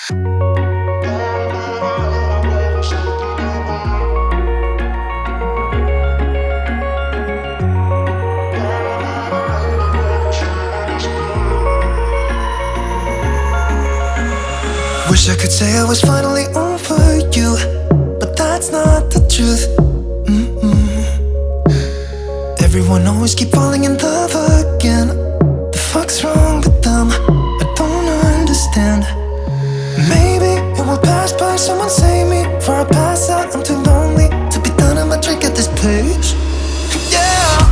Wish I could say I was finally over you, but that's not the truth. Everyone always keep falling in love again. The fuck's wrong with them? I don't understand. Maybe it will pass by, someone save me. Before I pass out, I'm too lonely to be done. I'ma drink at this place. Yeah.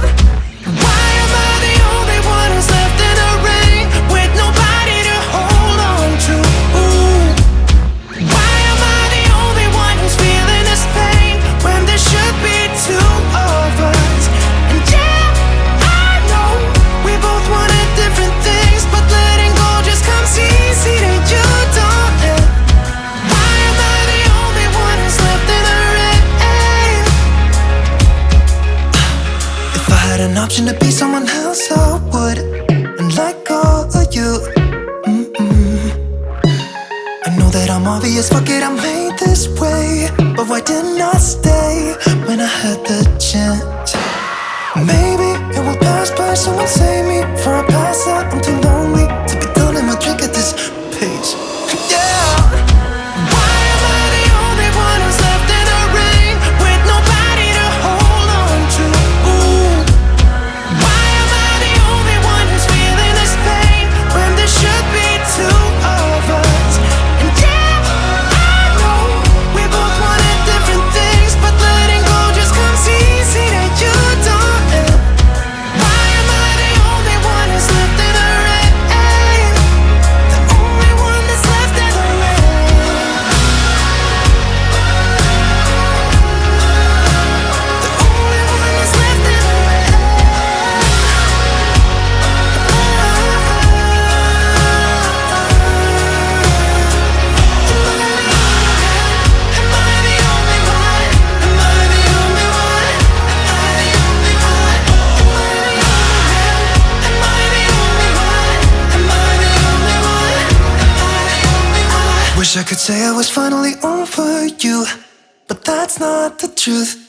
Why am I the only one who's left in the rain with nobody to hold on to? Ooh. Why am I the only one who's feeling this pain when there should be two of us? And yeah, I know we both wanted different things, but letting go just comes easy to you, don't it? Why am I the only one who's left in the rain? If I had an option to be someone else, I would, and let go of you. I know that I'm obvious, fuck it, I'm made this way. But why didn't I stay when I had the chance? Maybe it will pass by, someone save me. Before I pass out, I'm too lonely to be done. I'ma drink at this pace. Yeah. Why am I the only one who's left in the rain with nobody to hold on to? Ooh. Why am I the only one who's feeling this pain when there should be two of us? And yeah, I know we both wanted different things, but letting go just comes easy to you, don't it? Why am I the only one who's left in the rain? The only one that's left in the rain. The only one that's left in the rain. Am I the only one? Am I the only one? Am I the only one? Am I the only one? Am I the only one? Am I the only one? Wish I could say I was finally over you, but that's not the truth.